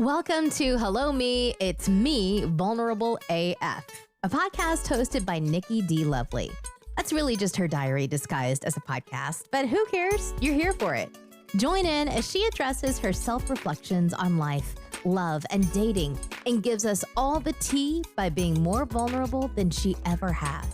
Welcome to Hello Me, It's Me, Vulnerable AF, a podcast hosted by Nikki D. Lovely. That's really just her diary disguised as a podcast, but who cares? You're here for it. Join in as she addresses her self-reflections on life, love, and dating, and gives us all the tea by being more vulnerable than she ever has,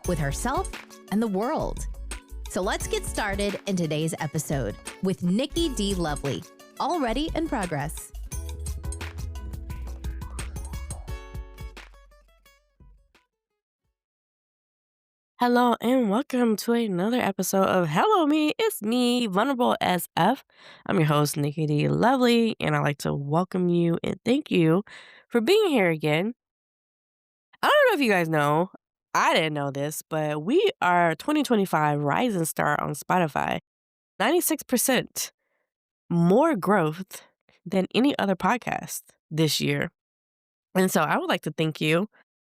with herself and the world. So let's get started in today's episode with Nikki D. Lovely, already in progress. Hello and welcome to another episode of Hello Me, It's Me, Vulnerable SF. I'm your host, Nikki D. Lovely, and I'd like to welcome you and thank you for being here again. I don't know if you guys know, I didn't know this, but we are 2025 Rising Star on Spotify. 96% more growth than any other podcast this year. And so I would like to thank you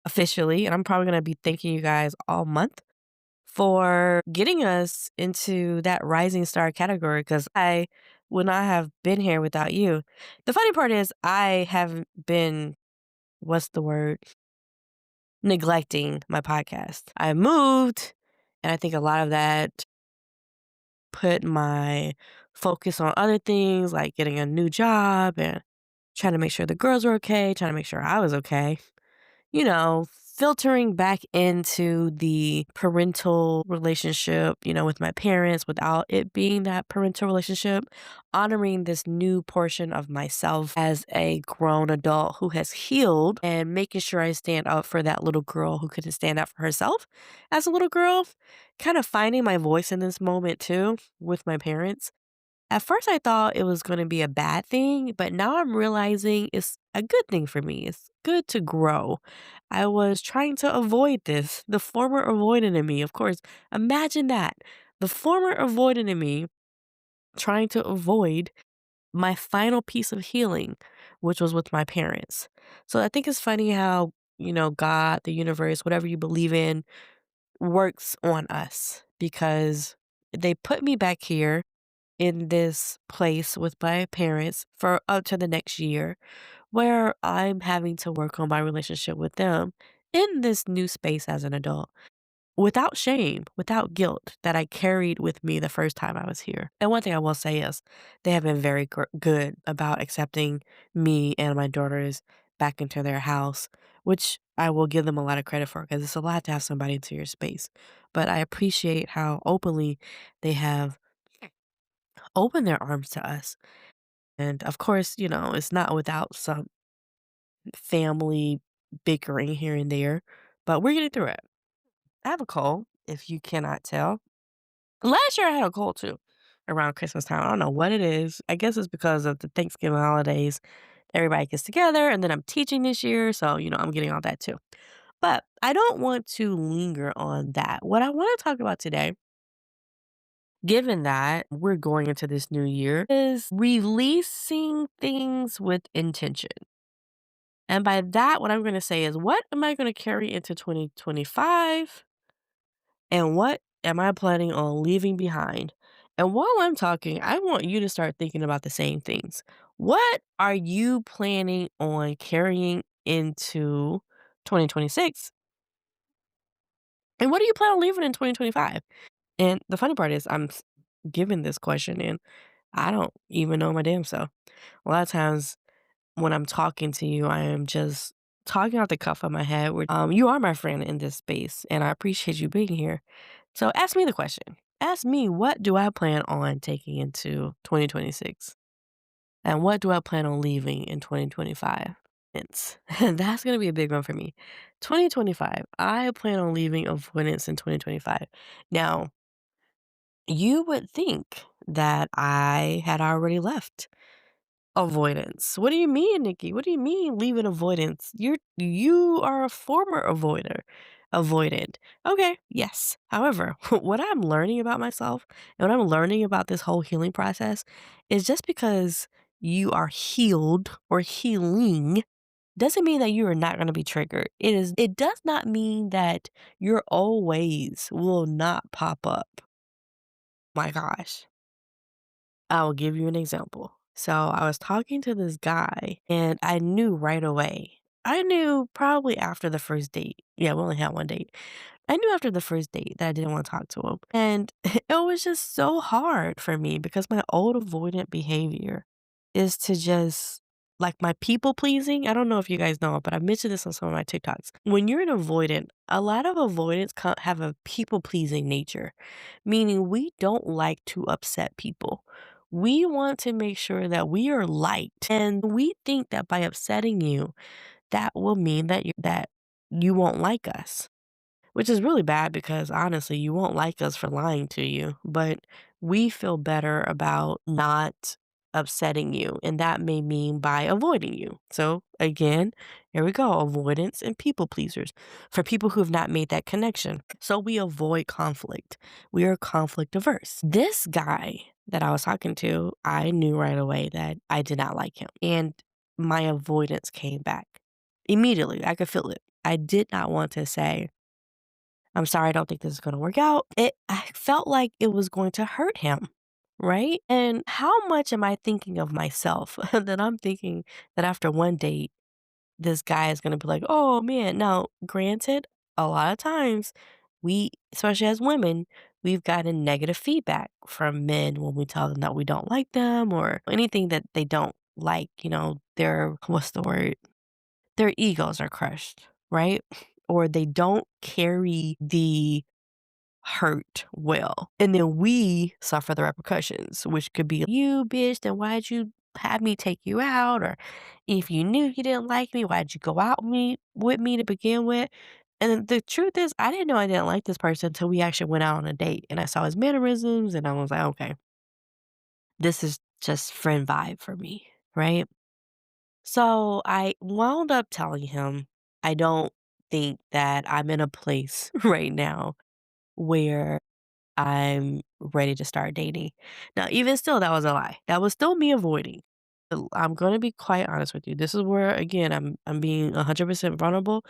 officially, and I'm probably going to be thanking you guys all month for getting us into that rising star category because I would not have been here without you. The funny part is I have been, what's the word? Neglecting my podcast. I moved, and I think a lot of that put my focus on other things like getting a new job and trying to make sure the girls were okay, trying to make sure I was okay. Filtering back into the parental relationship, with my parents without it being that parental relationship, honoring this new portion of myself as a grown adult who has healed and making sure I stand up for that little girl who couldn't stand up for herself as a little girl, kind of finding my voice in this moment too with my parents. At first, I thought it was going to be a bad thing, but now I'm realizing it's a good thing for me. It's good to grow. I was trying to avoid this, the former avoidant in me. Of course, imagine that. The former avoidant in me trying to avoid my final piece of healing, which was with my parents. So I think it's funny how, God, the universe, whatever you believe in, works on us because they put me back here in this place with my parents for up to the next year where I'm having to work on my relationship with them in this new space as an adult without shame, without guilt that I carried with me the first time I was here. And one thing I will say is they have been very good about accepting me and my daughters back into their house, which I will give them a lot of credit for because it's a lot to have somebody into your space. But I appreciate how openly they have opened their arms to us. And of course, it's not without some family bickering here and there, but we're getting through it. I have a cold, if you cannot tell. Last year I had a cold too around Christmas time. I don't know what it is. I guess it's because of the Thanksgiving holidays. Everybody gets together, and then I'm teaching this year, so I'm getting all that too. But I don't want to linger on that. What I want to talk about today, given that we're going into this new year, is releasing things with intention. And by that, what I'm going to say is, what am I going to carry into 2025? And what am I planning on leaving behind? And while I'm talking, I want you to start thinking about the same things. What are you planning on carrying into 2026? And what do you plan on leaving in 2025? And the funny part is, given this question and I don't even know my damn self. A lot of times when I'm talking to you, I am just talking out the cuff of my head. You are my friend in this space, and I appreciate you being here. So ask me the question. Ask me, what do I plan on taking into 2026? And what do I plan on leaving in 2025? That's going to be a big one for me. 2025, I plan on leaving avoidance in 2025. Now, you would think that I had already left avoidance. What do you mean, Nikki? What do you mean leaving avoidance? You are a former avoidant. Okay, yes. However, what I'm learning about myself and what I'm learning about this whole healing process is just because you are healed or healing doesn't mean that you are not going to be triggered. It does not mean that your old ways will not pop up. My gosh. I'll give you an example. So I was talking to this guy and I knew right away. I knew probably after the first date. Yeah, we only had one date. I knew after the first date that I didn't want to talk to him. And it was just so hard for me because my old avoidant behavior is to just like my people pleasing. I don't know if you guys know, but I mentioned this on some of my TikToks. When you're an avoidant, a lot of avoidants have a people pleasing nature, meaning we don't like to upset people. We want to make sure that we are liked, and we think that by upsetting you, that will mean that you won't like us. Which is really bad because honestly, you won't like us for lying to you, but we feel better about not upsetting you, and that may mean by avoiding you. So again, here we go, avoidance and people pleasers for people who have not made that connection. So we avoid conflict. We are conflict averse. This guy that I was talking to, I knew right away that I did not like him, and my avoidance came back immediately. I could feel it. I did not want to say, I'm sorry, I don't think this is gonna work out. I felt like it was going to hurt him, right? And how much am I thinking of myself that I'm thinking that after one date, this guy is gonna be like, "Oh, man." Now, granted, a lot of times we, especially as women, we've gotten negative feedback from men when we tell them that we don't like them or anything that they don't like, their what's the word? Their egos are crushed, right? Or they don't carry the hurt well. And then we suffer the repercussions, which could be, you bitch, then why'd you have me take you out? Or if you knew you didn't like me, why'd you go out with me to begin with? And the truth is, I didn't know I didn't like this person until we actually went out on a date and I saw his mannerisms and I was like, okay, this is just friend vibe for me, right? So I wound up telling him, I don't think that I'm in a place right now where I'm ready to start dating. Now, even still, that was a lie. That was still me avoiding. I'm gonna be quite honest with you. This is where, again, I'm being 100% vulnerable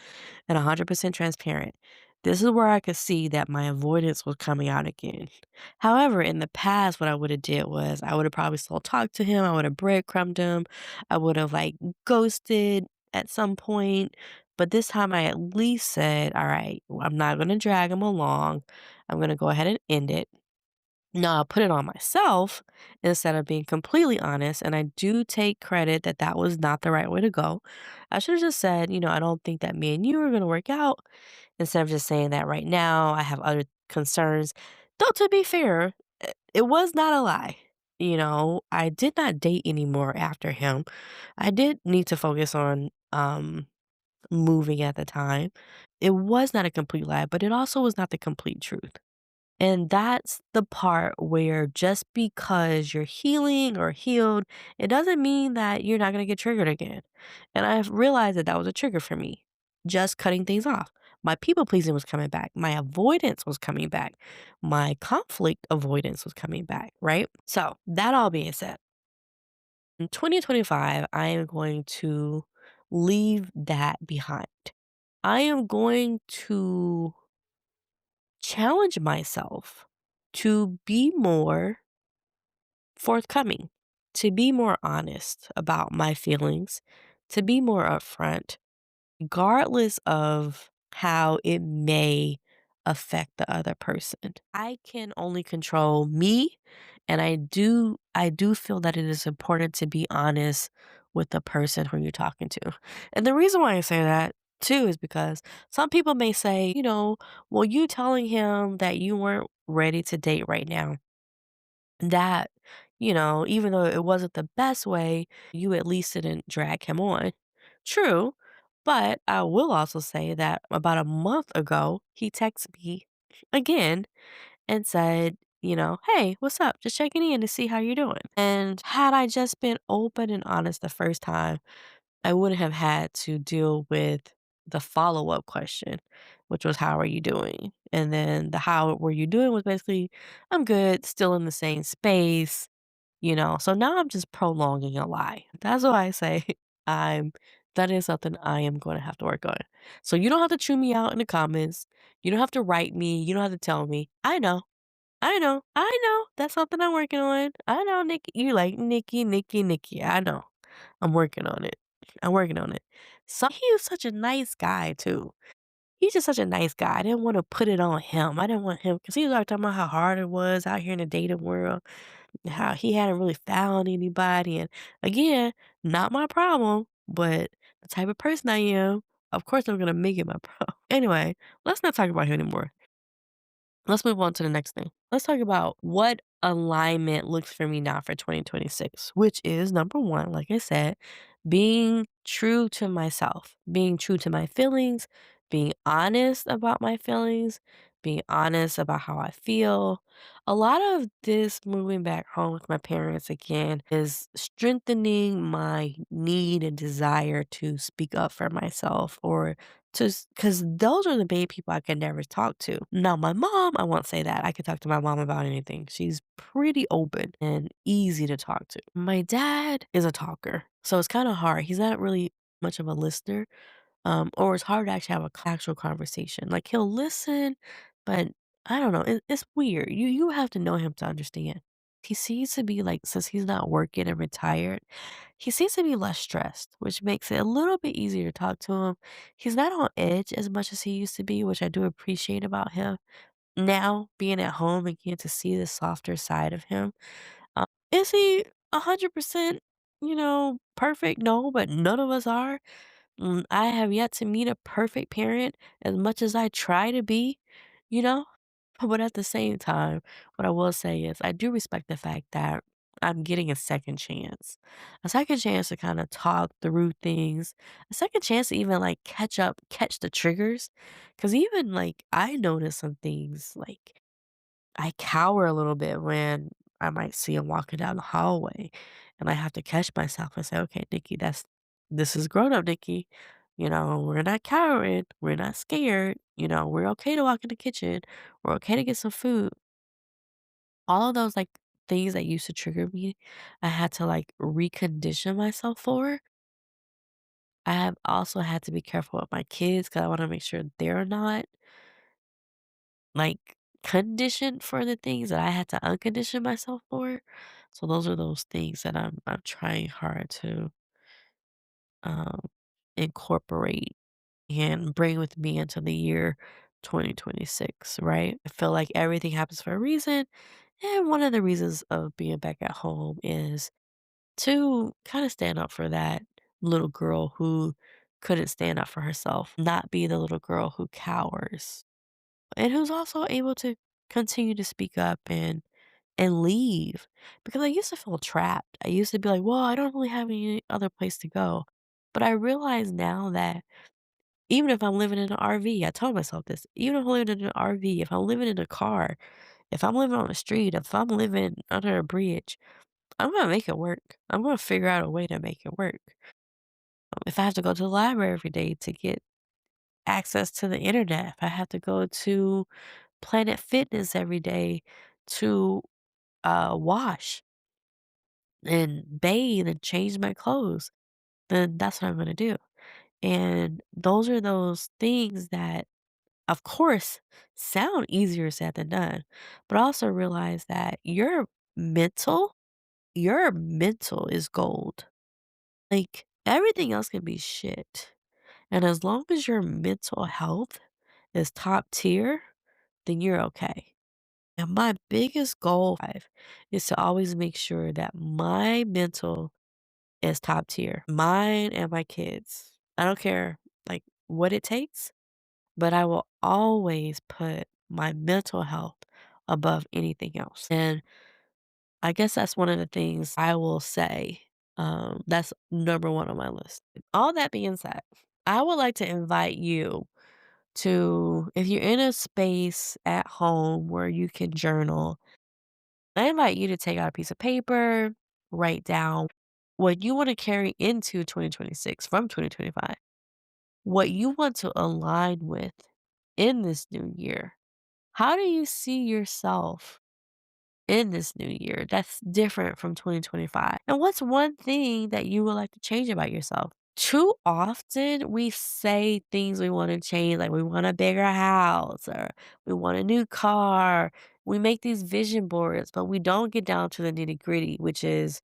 and 100% transparent. This is where I could see that my avoidance was coming out again. However, in the past, what I would have did was I would have probably still talked to him. I would have breadcrumbed him. I would have like ghosted at some point. But this time I at least said, all right, I'm not going to drag him along. I'm going to go ahead and end it. No, I put it on myself instead of being completely honest, and I do take credit that that was not the right way to go. I should have just said, I don't think that me and you are gonna work out, instead of just saying that right now I have other concerns. Though to be fair, it was not a lie. I did not date anymore after him. I did need to focus on moving at the time. It was not a complete lie, but it also was not the complete truth. And that's the part where just because you're healing or healed, it doesn't mean that you're not going to get triggered again. And I've realized that that was a trigger for me, just cutting things off. My people pleasing was coming back. My avoidance was coming back. My conflict avoidance was coming back, right? So, that all being said, in 2025, I am going to leave that behind. I am going to challenge myself to be more forthcoming, to be more honest about my feelings, to be more upfront, regardless of how it may affect the other person. I can only control me, and I do feel that it is important to be honest with the person who you're talking to. And the reason why I say that too is because some people may say, well, you telling him that you weren't ready to date right now, that, even though it wasn't the best way, you at least didn't drag him on. True, but I will also say that about a month ago, he texted me again and said, hey, what's up? Just checking in to see how you're doing. And had I just been open and honest the first time, I wouldn't have had to deal with the follow up question, which was, how are you doing? And then the how were you doing was basically, I'm good, still in the same space, So now I'm just prolonging a lie. That's why I say I'm that is something I am going to have to work on. So you don't have to chew me out in the comments. You don't have to write me. You don't have to tell me. I know. I know. That's something I'm working on. I know, Nikki. You like Nikki, Nikki, Nikki. I know. I'm working on it. I'm working on it. So he was such a nice guy too. He's just such a nice guy. I didn't want to put it on him. I didn't want him because he was always talking about how hard it was out here in the dating world, how he hadn't really found anybody. And again, not my problem, but the type of person I am, of course I'm gonna make it my problem. Anyway, let's not talk about him anymore. Let's move on to the next thing. Let's talk about what alignment looks for me now for 2026, which is number one, like I said, being true to myself, being true to my feelings, being honest about my feelings, being honest about how I feel. A lot of this moving back home with my parents again is strengthening my need and desire to speak up for myself or because those are the main people I could never talk to. Now, my mom, I won't say that. I could talk to my mom about anything. She's pretty open and easy to talk to. My dad is a talker, so it's kind of hard. He's not really much of a listener, or it's hard to actually have a actual conversation. Like he'll listen, but I don't know. It's weird. You have to know him to understand. He seems to be like since he's not working and retired, he seems to be less stressed, which makes it a little bit easier to talk to him. He's not on edge as much as he used to be, which I do appreciate about him. Now, being at home and getting to see the softer side of him. Is he 100%, perfect? No, but none of us are. I have yet to meet a perfect parent as much as I try to be, you know? But at the same time, what I will say is I do respect the fact that I'm getting a second chance to kind of talk through things, a second chance to even like catch the triggers. Cause even like I notice some things like I cower a little bit when I might see him walking down the hallway, and I have to catch myself and say, "Okay, Nikki, this is grown up, Nikki. We're not cowering. We're not scared. We're okay to walk in the kitchen. We're okay to get some food." All of those like things that used to trigger me, I had to like recondition myself for. I have also had to be careful with my kids because I want to make sure they're not like, conditioned for the things that I had to uncondition myself for. So those are those things that I'm trying hard to, um, incorporate and bring with me into the year 2026, right? I feel like everything happens for a reason, and one of the reasons of being back at home is to kinda stand up for that little girl who couldn't stand up for herself, not be the little girl who cowers. And who's also able to continue to speak up and leave because I used to feel trapped. I used to be like, "Well, I don't really have any other place to go." But I realize now that even if I'm living in an RV, I told myself this, even if I'm living in an RV, if I'm living in a car, if I'm living on the street, if I'm living under a bridge, I'm gonna make it work. I'm gonna figure out a way to make it work. If I have to go to the library every day to get access to the internet, if I have to go to Planet Fitness every day to, wash and bathe and change my clothes, then that's what I'm gonna do. And those are those things that, of course, sound easier said than done, but also realize that mental your mental is gold. Like, everything else can be shit, and as long as your mental health is top tier, then you're okay. And my biggest goal in life is to always make sure that my mental is top tier, mine and my kids. I don't care like what it takes, but I will always put my mental health above anything else. And I guess that's one of the things I will say. That's number one on my list. All that being said, I would like to invite you to, if you're in a space at home where you can journal, I invite you to take out a piece of paper, write down what you want to carry into 2026 from 2025, what you want to align with in this new year. How do you see yourself in this new year that's different from 2025? And what's one thing that you would like to change about yourself? Too often we say things we want to change, like we want a bigger house or we want a new car. We make these vision boards, but we don't get down to the nitty gritty, which is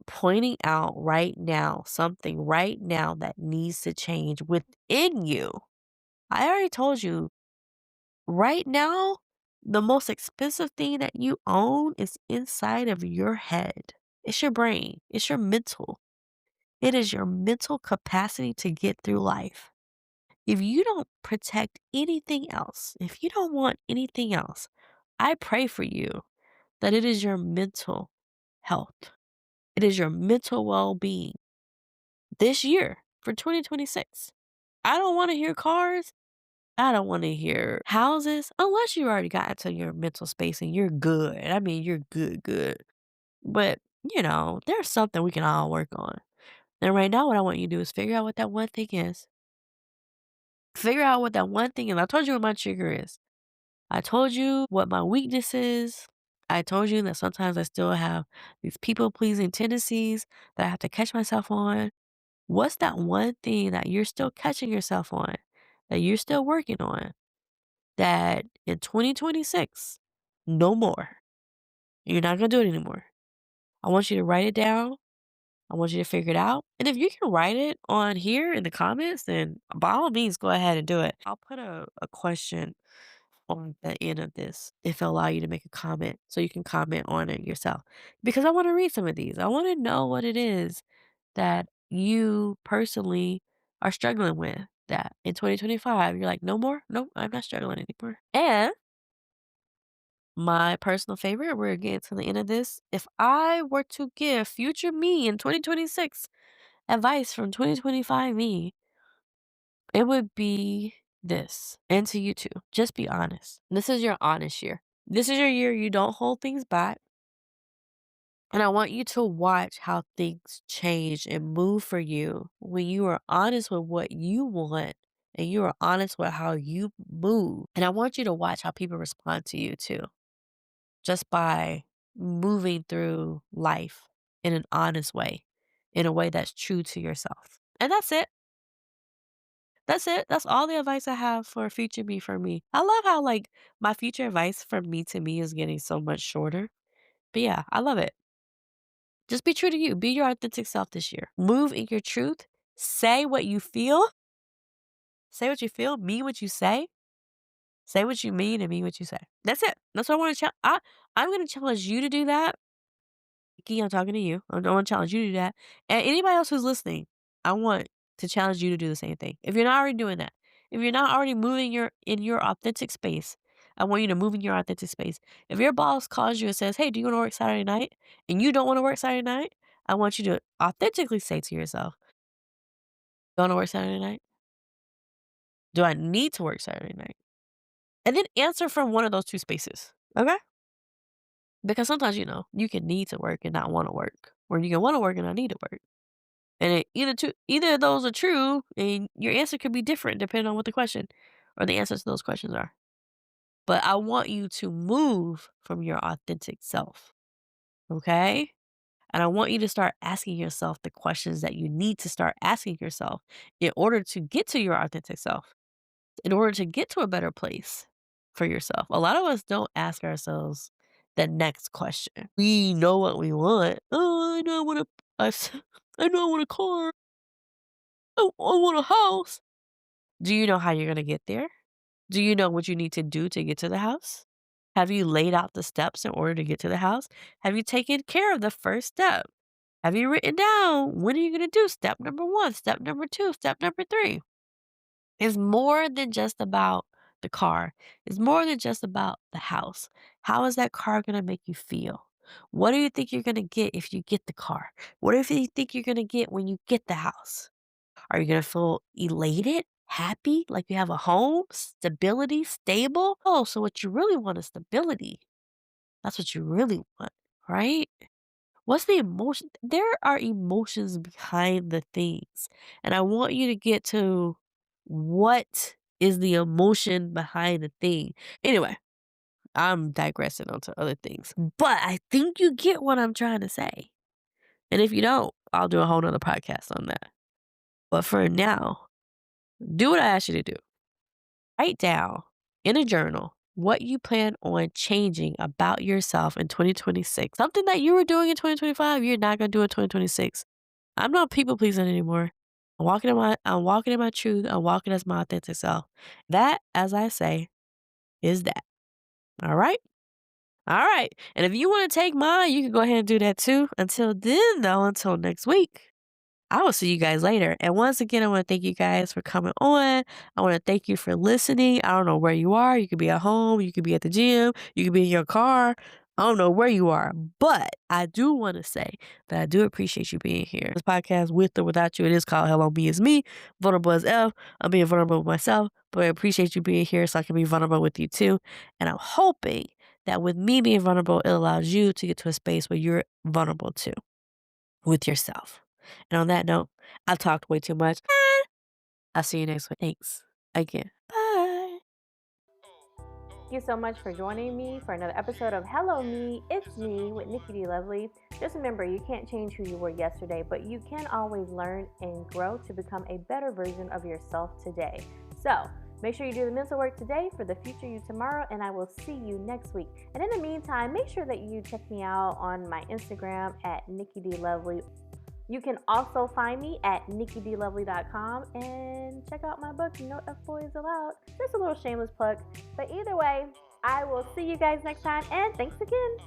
pointing out right now something right now that needs to change within you. I already told you, right now, the most expensive thing that you own is inside of your head. It's your brain, it's your mental. It is your mental capacity to get through life. If you don't protect anything else, if you don't want anything else, I pray for you that it is your mental health. It is your mental well being this year for 2026. I don't want to hear cars. I don't want to hear houses unless you already got into your mental space and you're good. I mean, you're good, good. But, there's something we can all work on. And right now, what I want you to do is figure out what that one thing is. Figure out what that one thing is. I told you what my trigger is. I told you what my weakness is. I told you that sometimes I still have these people pleasing tendencies that I have to catch myself on. What's that one thing that you're still catching yourself on, that you're still working on, that in 2026, no more. You're not going to do it anymore. I want you to write it down. I want you to figure it out. And if you can write it on here in the comments, then by all means, go ahead and do it. I'll put a question on the end of this if it'll allow you to make a comment so you can comment on it yourself. Because I want to read some of these. I want to know what it is that you personally are struggling with that in 2025 you're like, no more? No, I'm not struggling anymore. And my personal favorite, we're getting to the end of this. If I were to give future me in 2026 advice from 2025 me, it would be this. And to you too. Just be honest. This is your honest year. This is your year you don't hold things back. And I want you to watch how things change and move for you when you are honest with what you want and you are honest with how you move. And I want you to watch how people respond to you too, just by moving through life in an honest way, in a way that's true to yourself. And that's it. That's it. That's all the advice I have for future me for me. I love how like my future advice from me to me is getting so much shorter. But yeah, I love it. Just be true to you. Be your authentic self this year. Move in your truth. Say what you feel. Say what you feel. Mean what you say. Say what you mean and mean what you say. That's it. That's what I want to challenge. I'm going to challenge you to do that. Key, I'm talking to you. I want to challenge you to do that. And anybody else who's listening, I want to challenge you to do the same thing. If you're not already doing that, if you're not already moving in your authentic space, I want you to move in your authentic space. If your boss calls you and says, "Hey, do you want to work Saturday night?" and you don't want to work Saturday night, I want you to authentically say to yourself, "Do I want to work Saturday night? Do I need to work Saturday night?" And then answer from one of those two spaces. Okay? Because sometimes, you can need to work and not want to work. Or you can want to work and not need to work. And either of those are true, and your answer could be different depending on what the question or the answers to those questions are. But I want you to move from your authentic self, okay? And I want you to start asking yourself the questions that you need to start asking yourself in order to get to your authentic self, in order to get to a better place for yourself. A lot of us don't ask ourselves the next question. We know what we want. Oh, I know I want I know I want a car. I want a house. Do you know how you're gonna get there? Do you know what you need to do to get to the house? Have you laid out the steps in order to get to the house? Have you taken care of the first step? Have you written down when are you gonna do step number 1, step number 2, step number 3? It's more than just about the car. It's more than just about the house. How is that car gonna make you feel? What do you think you're gonna get if you get the car? What do you think you're gonna get when you get the house? Are you gonna feel elated, happy, like you have a home, stability, stable? Oh, so what you really want is stability. That's what you really want, right? What's the emotion? There are emotions behind the things. And I want you to get to what is the emotion behind the thing. Anyway, I'm digressing onto other things. But I think you get what I'm trying to say. And if you don't, I'll do a whole nother podcast on that. But for now, do what I asked you to do. Write down in a journal what you plan on changing about yourself in 2026. Something that you were doing in 2025, you're not gonna do in 2026. I'm not people pleasing anymore. I'm walking in my truth. I'm walking as my authentic self. That, as I say, is that. All right? All right. And if you want to take mine, you can go ahead and do that too. Until then, though, until next week, I will see you guys later. And once again, I want to thank you guys for coming on. I want to thank you for listening. I don't know where you are. You could be at home. You could be at the gym. You could be in your car. I don't know where you are, but I do want to say that I do appreciate you being here. This podcast, with or without you, it is called Hello Me Is Me, Vulnerable as F. I'm being vulnerable with myself, but I appreciate you being here so I can be vulnerable with you too. And I'm hoping that with me being vulnerable, it allows you to get to a space where you're vulnerable too with yourself. And on that note, I've talked way too much. I'll see you next week. Thanks again. Bye. Thank you so much for joining me for another episode of Hello Me, It's Me with Nikki D. Lovely. Just remember, you can't change who you were yesterday, but you can always learn and grow to become a better version of yourself today. So make sure you do the mental work today for the future you tomorrow, and I will see you next week. And in the meantime, make sure that you check me out on my Instagram at Nikki D. Lovely. You can also find me at nikkidlovely.com and check out my book, No F Boys Allowed. Just a little shameless plug. But either way, I will see you guys next time, and thanks again.